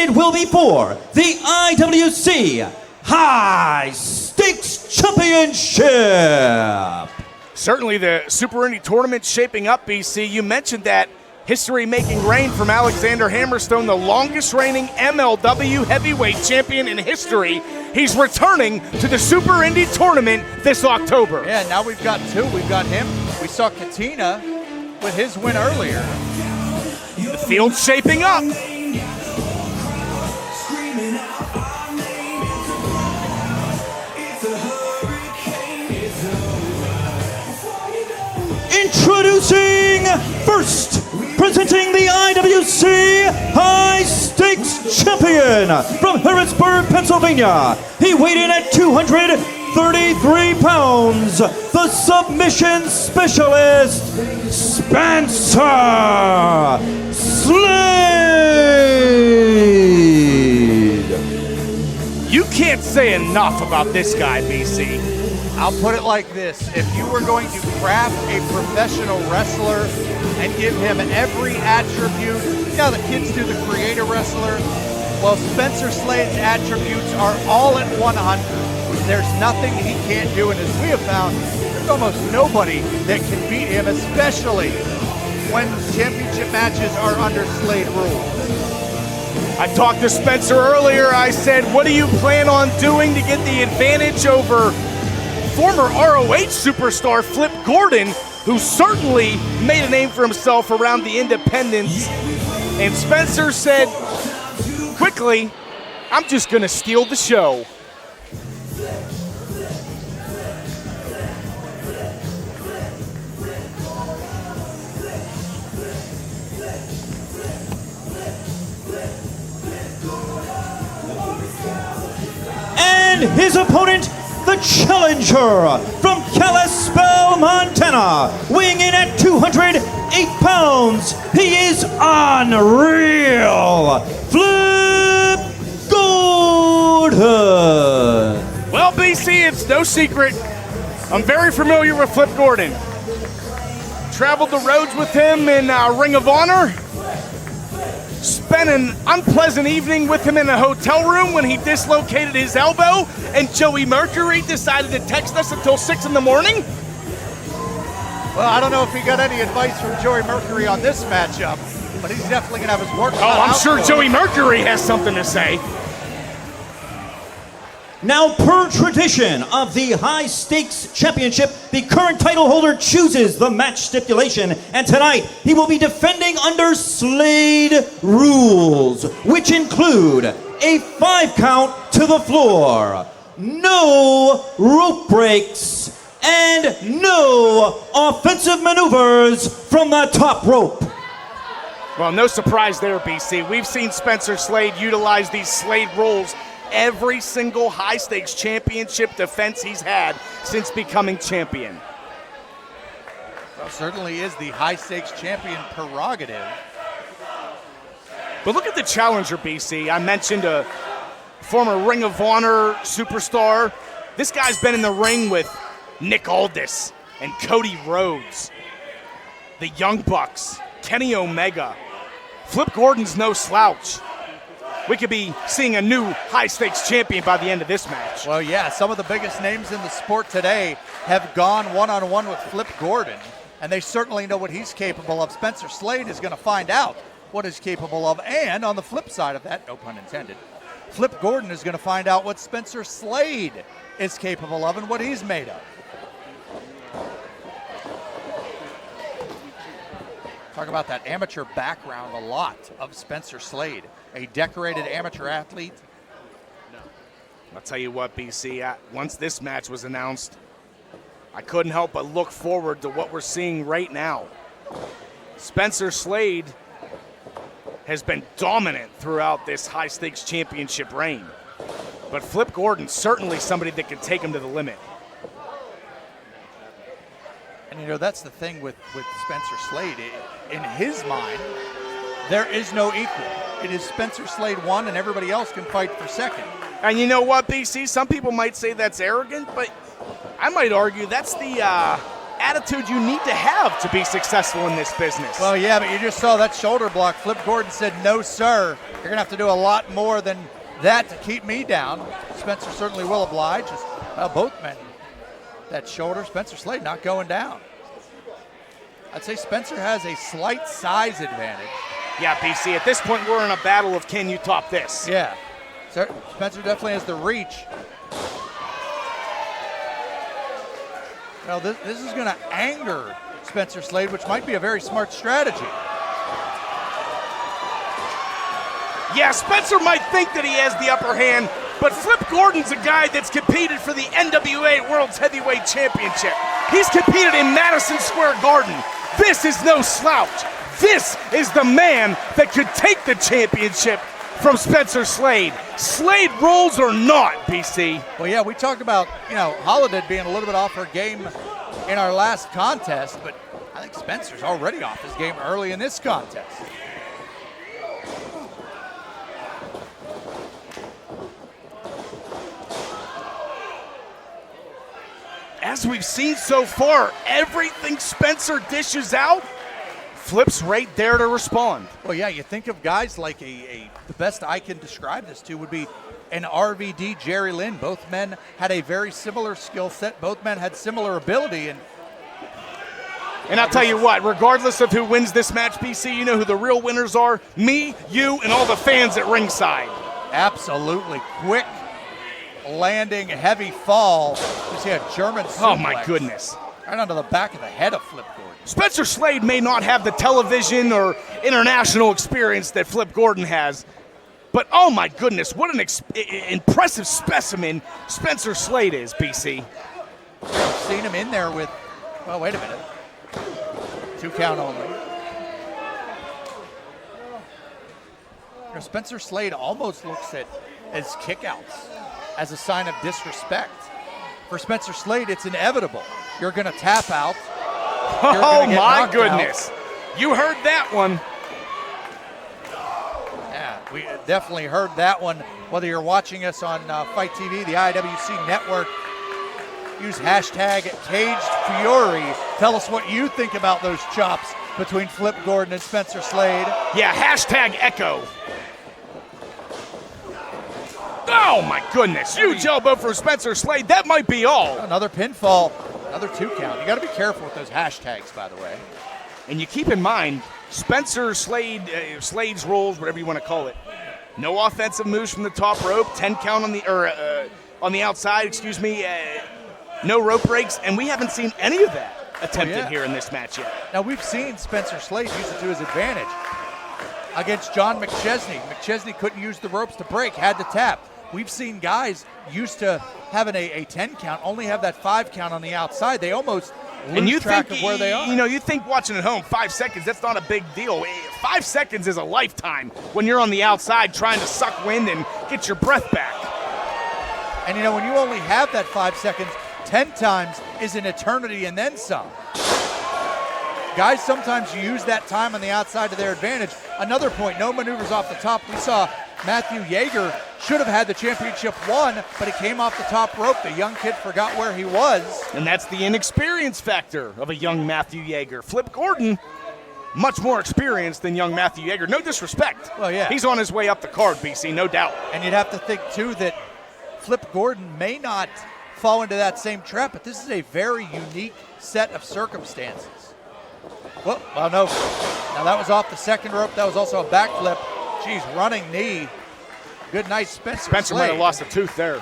it will be for the IWC High Stakes Championship. Certainly the Super Indy Tournament shaping up, BC. You mentioned that history-making reign from Alexander Hammerstone, the longest reigning MLW heavyweight champion in history. He's returning to the Super Indy Tournament this October. Yeah, now we've got two. We've got him. We saw Katina with his win earlier. The field's shaping up. Introducing first, presenting the IWC High Stakes Champion from Harrisburg, Pennsylvania. He weighed in at 233 pounds. The submission specialist, Spencer Slade. You can't say enough about this guy, BC. I'll put it like this. If you were going to craft a professional wrestler and give him every attribute, you know the kids do the creator wrestler? Well, Spencer Slade's attributes are all at 100. There's nothing he can't do, and as we have found, there's almost nobody that can beat him, especially when championship matches are under Slade rules. I talked to Spencer earlier. I said, what do you plan on doing to get the advantage over former ROH superstar Flip Gordon, who certainly made a name for himself around the independents? And Spencer said, quickly, I'm just gonna steal the show. And his opponent, the challenger from Kalispell, Montana, weighing in at 208 pounds. He is unreal, Flip Gordon. Well, BC, it's no secret. I'm very familiar with Flip Gordon. Traveled the roads with him in Ring of Honor. Spent an unpleasant evening with him in a hotel room when he dislocated his elbow, and Joey Mercury decided to text us until 6 in the morning. Well, I don't know if he got any advice from Joey Mercury on this matchup, but he's definitely going to have his work cut out. Oh, I'm sure Joey Mercury has something to say. Now, per tradition of the High Stakes Championship, the current title holder chooses the match stipulation, and tonight he will be defending under Slade rules, which include a 5 count to the floor, no rope breaks, and no offensive maneuvers from the top rope. Well, no surprise there, BC. We've seen Spencer Slade utilize these Slade rules every single high-stakes championship defense he's had since becoming champion. Well, certainly is the high-stakes champion prerogative. But look at the challenger, BC. I mentioned a former Ring of Honor superstar. This guy's been in the ring with Nick Aldis and Cody Rhodes, the Young Bucks, Kenny Omega. Flip Gordon's no slouch. We could be seeing a new high-stakes champion by the end of this match. Well, yeah, some of the biggest names in the sport today have gone one-on-one with Flip Gordon, and they certainly know what he's capable of. Spencer Slade is going to find out what he's capable of, and on the flip side of that, no pun intended, Flip Gordon is going to find out what Spencer Slade is capable of and what he's made of. Talk about that amateur background a lot of Spencer Slade, a decorated amateur athlete. I'll tell you what, BC, once this match was announced, I couldn't help but look forward to what we're seeing right now. Spencer Slade has been dominant throughout this high-stakes championship reign, but Flip Gordon's certainly somebody that can take him to the limit. And, you know, that's the thing with Spencer Slade. In his mind, there is no equal. It is Spencer Slade 1, and everybody else can fight for second. And you know what, BC? Some people might say that's arrogant, but I might argue that's the attitude you need to have to be successful in this business. Well, yeah, but you just saw that shoulder block. Flip Gordon said, no, sir. You're going to have to do a lot more than that to keep me down. Spencer certainly will oblige. Well, both men, that shoulder, Spencer Slade not going down. I'd say Spencer has a slight size advantage. Yeah, BC, at this point, we're in a battle of can you top this? Yeah. Spencer definitely has the reach. Now, this is going to anger Spencer Slade, which might be a very smart strategy. Yeah, Spencer might think that he has the upper hand, but Flip Gordon's a guy that's competed for the NWA World's Heavyweight Championship. He's competed in Madison Square Garden. This is no slouch. This is the man that could take the championship from Spencer Slade. Slade rolls or not, BC. Well, yeah, we talked about, Holiday being a little bit off her game in our last contest, but I think Spencer's already off his game early in this contest. As we've seen so far, everything Spencer dishes out, Flip's right there to respond. Well, yeah, you think of guys like the best I can describe this to would be an RVD, Jerry Lynn. Both men had a very similar skill set. Both men had similar ability. And I'll tell you what, regardless of who wins this match, BC, you know who the real winners are? Me, you, and all the fans at ringside. Absolutely. Quick landing, heavy fall. You see a German suplex. Oh, my goodness. Right onto the back of the head of Flip Gordon. Spencer Slade may not have the television or international experience that Flip Gordon has, but oh my goodness, what an impressive specimen Spencer Slade is, BC. I've seen him in there with, well, wait a minute. 2 count only. Spencer Slade almost looks at as kickouts as a sign of disrespect. For Spencer Slade, it's inevitable. You're going to tap out. Oh my goodness. You heard that one. Yeah, we definitely heard that one. Whether you're watching us on Fight TV, the IWC network, use hashtag CagedFury. Tell us what you think about those chops between Flip Gordon and Spencer Slade. Yeah, hashtag echo. Oh my goodness, huge elbow from Spencer Slade. That might be all. Another pinfall, another 2 count. You got to be careful with those hashtags, by the way. And you keep in mind, Spencer Slade, Slade's rolls, whatever you want to call it. No offensive moves from the top rope, 10 count on the outside, no rope breaks, and we haven't seen any of that attempted here in this match yet. Now we've seen Spencer Slade use it to his advantage against John McChesney. McChesney couldn't use the ropes to break, had to tap. We've seen guys used to having a 10 count only have that 5 count on the outside. They almost lose track of where they are. You think watching at home, 5 seconds, that's not a big deal. 5 seconds is a lifetime when you're on the outside trying to suck wind and get your breath back. And when you only have that 5 seconds, 10 times is an eternity and then some. Guys sometimes use that time on the outside to their advantage. Another point, no maneuvers off the top. We saw Matthew Yeager should have had the championship won, but he came off the top rope. The young kid forgot where he was. And that's the inexperience factor of a young Matthew Yeager. Flip Gordon, much more experienced than young Matthew Yeager. No disrespect. Well, yeah. He's on his way up the card, BC, no doubt. And you'd have to think, too, that Flip Gordon may not fall into that same trap, but this is a very unique set of circumstances. Well, no. Now that was off the second rope. That was also a backflip. Geez, running knee. Good night, Spencer. Spencer Slade. might have lost a tooth there.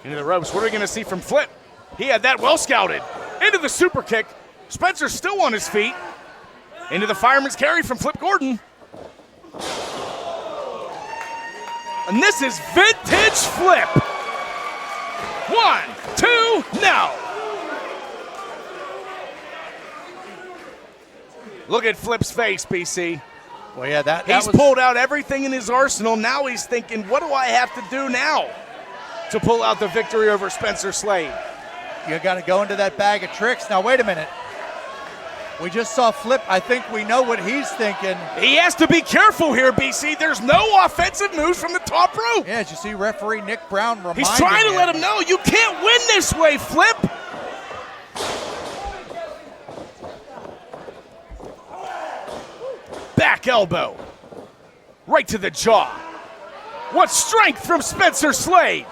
Into the ropes. What are we going to see from Flip? He had that well scouted. Into the super kick. Spencer's still on his feet. Into the fireman's carry from Flip Gordon. And this is vintage Flip. 1, 2, now. Look at Flip's face, BC. Well, yeah, he's pulled out everything in his arsenal. Now he's thinking, what do I have to do now to pull out the victory over Spencer Slade? You got to go into that bag of tricks. Now, wait a minute. We just saw Flip. I think we know what he's thinking. He has to be careful here, BC. There's no offensive moves from the top rope. Yeah, as you see referee Nick Brown reminding He's trying to let him know you can't win this way, Flip. Back elbow. Right to the jaw. What strength from Spencer Slade.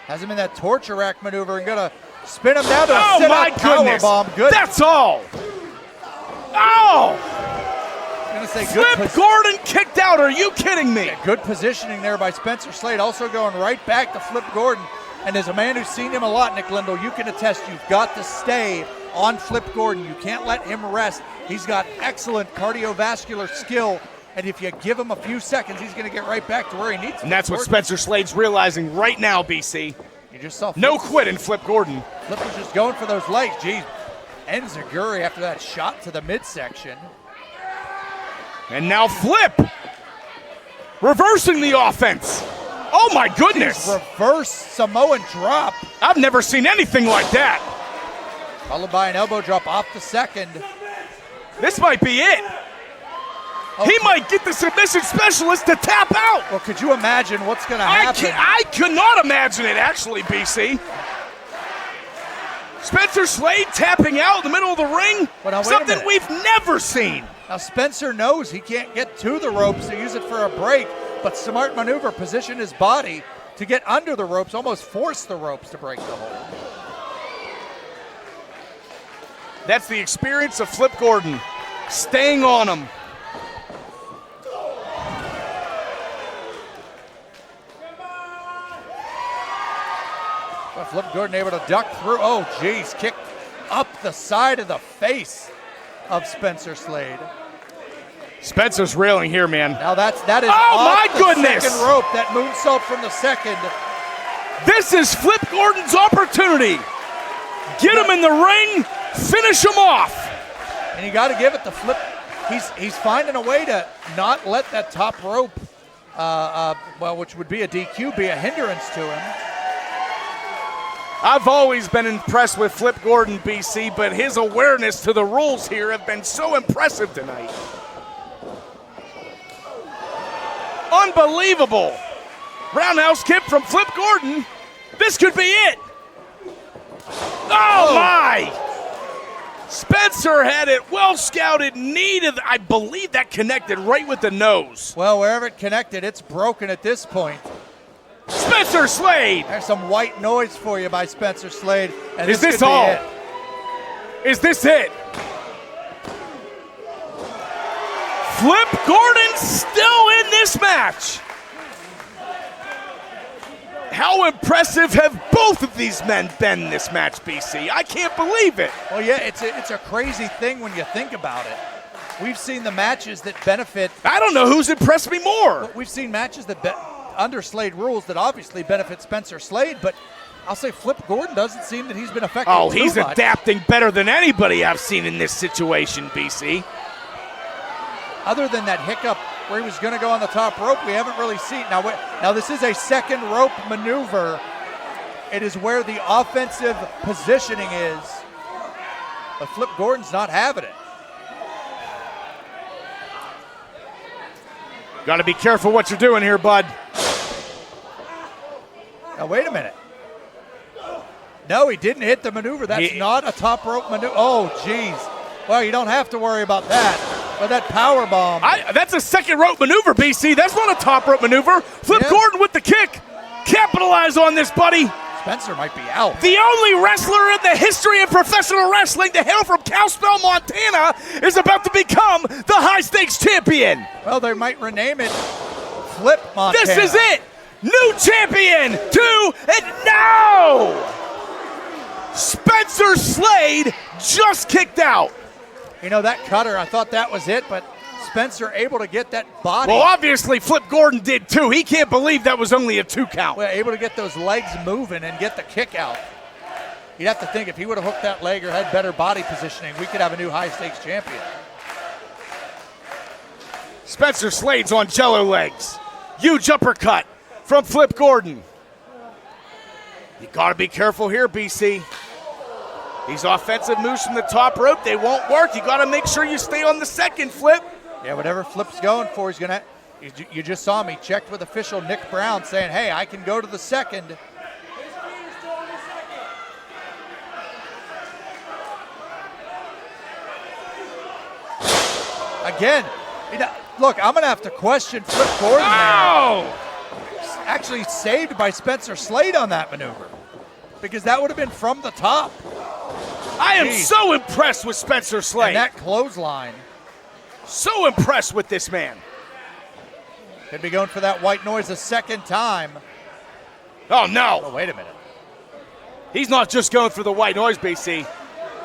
Has him in that torture rack maneuver and gonna spin him down to a Oh my goodness. powerbomb. Good. That's all. Oh! Gonna say Flip Gordon kicked out. Are you kidding me? Good positioning there by Spencer Slade. Also going right back to Flip Gordon. And as a man who's seen him a lot, Nick Lindell, you can attest you've got to stay on Flip Gordon. You can't let him rest. He's got excellent cardiovascular skill. And if you give him a few seconds, he's going to get right back to where he needs to. And that's what Spencer Slade's realizing right now, BC. You just saw Flip. No quit in Flip Gordon. Flip was just going for those legs. Geez, Enziguri after that shot to the midsection. And now Flip reversing the offense. Oh my goodness. Reverse Samoan drop. I've never seen anything like that. Followed by an elbow drop off the second. This might be it. Okay. He might get the submission specialist to tap out. Well, could you imagine what's going to happen? I could not imagine it, actually, BC. Spencer Slade tapping out in the middle of the ring. Well, now, wait a something minute. we've never seen. Now, Spencer knows he can't get to the ropes to use it for a break, but smart maneuver, position his body to get under the ropes, almost force the ropes to break the hold. That's the experience of Flip Gordon, staying on him. Well, Flip Gordon able to duck through. Oh, geez, kick up the side of the face of Spencer Slade. Spencer's railing here, man. Now that is Oh, off my the goodness. second rope. That moonsault from the second. This is Flip Gordon's opportunity. Get him in the ring, finish him off. And you got to give it to Flip. He's finding a way to not let that top rope, which would be a DQ, be a hindrance to him. I've always been impressed with Flip Gordon, BC, but his awareness to the rules here have been so impressive tonight. Unbelievable. Roundhouse kick from Flip Gordon. This could be it. Oh, my. Spencer had it well scouted, knee to I believe that connected right with the nose. Well, wherever it connected, it's broken at this point. Spencer Slade. There's some white noise for you by Spencer Slade. And Is this could be all? it. Is this it? Flip Gordon still in this match. How impressive have both of these men been in this match, BC? I can't believe it. Well, yeah, it's a crazy thing when you think about it. We've seen the matches that benefit. I don't know who's impressed me more. We've seen matches that under Slade rules that obviously benefit Spencer Slade, but I'll say Flip Gordon doesn't seem that he's been affected Oh, too he's much. adapting better than anybody I've seen in this situation, BC. Other than that hiccup where he was going to go on the top rope, we haven't really seen. Now this is a second rope maneuver. It is where the offensive positioning is, but Flip Gordon's not having it. Got to be careful what you're doing here, bud. Now wait a minute. No, he didn't hit the maneuver. That's not a top rope maneuver. Oh, geez. Well, you don't have to worry about that. But that power bomb. That's a second rope maneuver, BC. That's not a top rope maneuver. Flip Gordon with the kick. Capitalize on this, buddy. Spencer might be out. The only wrestler in the history of professional wrestling to hail from Kalispell, Montana, is about to become the high-stakes champion. Well, they might rename it Flip Montana. This is it. New champion. And now Spencer Slade just kicked out. You know, that cutter, I thought that was it, but Spencer able to get that body. Well, obviously Flip Gordon did too. He can't believe that was only a 2 count. Well, able to get those legs moving and get the kick out. You'd have to think if he would have hooked that leg or had better body positioning, we could have a new high-stakes champion. Spencer Slade's on jello legs. Huge uppercut from Flip Gordon. You got to be careful here, BC. These offensive moves from the top rope, they won't work. You got to make sure you stay on the second flip. Yeah, whatever Flip's going for, he's gonna. You just saw me checked with official Nick Brown saying, "Hey, I can go to the second." Again, look, I'm gonna have to question Flip Gordon now. Actually saved by Spencer Slade on that maneuver, because that would have been from the top. I am so impressed with Spencer Slade. And that clothesline. So impressed with this man. Could be going for that white noise a second time. Oh, no. Oh, wait a minute. He's not just going for the white noise, BC.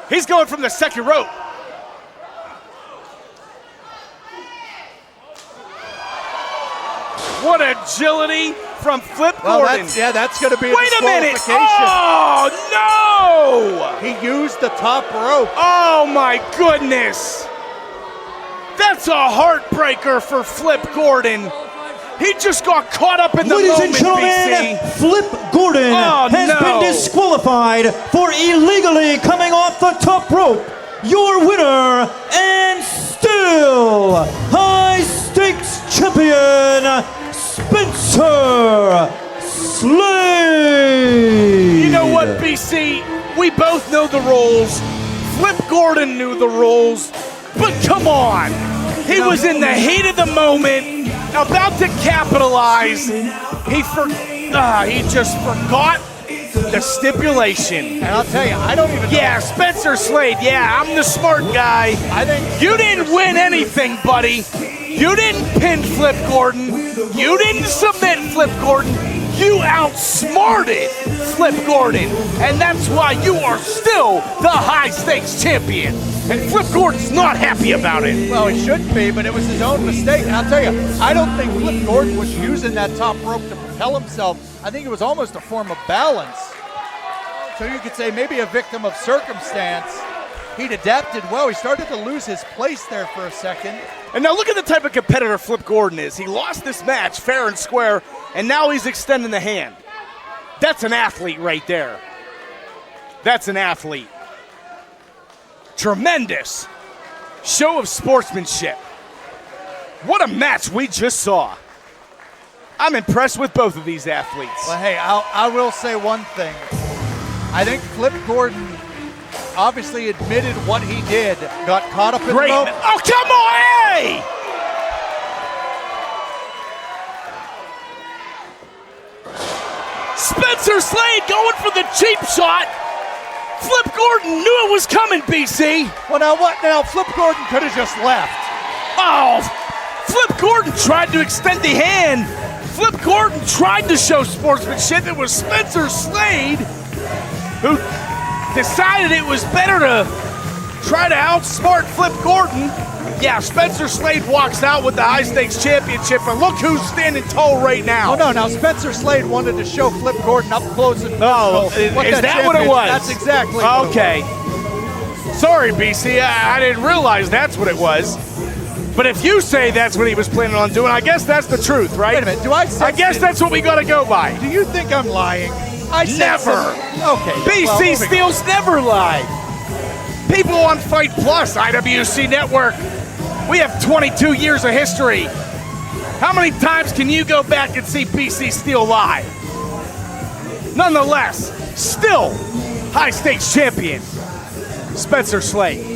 He's going from the second rope. What agility from Flip Gordon. That's going to be a Wait a minute. disqualification. Oh, no. He used the top rope. Oh, my goodness. That's a heartbreaker for Flip Gordon. He just got caught up in the Ladies moment, and gentlemen, BC. Flip Gordon has been disqualified for illegally coming off the top rope. Your winner and still high stakes champion, Spencer Slade. You know what, BC? We both know the rules. Flip Gordon knew the rules. But come on. He was in the heat of the moment, about to capitalize. He just forgot the stipulation. And I'll tell you, I don't even know. Yeah, Spencer Slade. Yeah, I'm the smart guy. I think you didn't win anything, buddy. You didn't pin Flip Gordon. You didn't submit Flip Gordon. You outsmarted Flip Gordon. And that's why you are still the high stakes champion. And Flip Gordon's not happy about it. Well, he shouldn't be, but it was his own mistake. And I'll tell you, I don't think Flip Gordon was using that top rope to propel himself. I think it was almost a form of balance. So you could say maybe a victim of circumstance. He'd adapted well. He started to lose his place there for a second. And now look at the type of competitor Flip Gordon is. He lost this match fair and square, and now he's extending the hand. That's an athlete right there. That's an athlete. Tremendous show of sportsmanship. What a match we just saw. I'm impressed with both of these athletes. Well, hey, I will say one thing. I think Flip Gordon obviously admitted what he did, got caught up in the moment. Oh, come on, hey! Spencer Slade going for the cheap shot. Flip Gordon knew it was coming, BC. Well, now what? Now Flip Gordon could have just left. Oh, Flip Gordon tried to extend the hand. Flip Gordon tried to show sportsmanship. It was Spencer Slade who decided it was better to try to outsmart Flip Gordon. Yeah, Spencer Slade walks out with the high stakes championship, and look who's standing tall right now. Oh no, now Spencer Slade wanted to show Flip Gordon up close and personal. Oh, is that what it was? That's exactly what okay. it was. Sorry, BC, I didn't realize that's what it was. But if you say that's what he was planning on doing, I guess that's the truth, right? Wait a minute, do I say? I guess that's what we gotta go by. Do you think I'm lying? I Never. Okay. BC Steele's never lied. People on Fight Plus, IWC Network, we have 22 years of history. How many times can you go back and see BC Steele live? Nonetheless, still high stakes champion, Spencer Slade.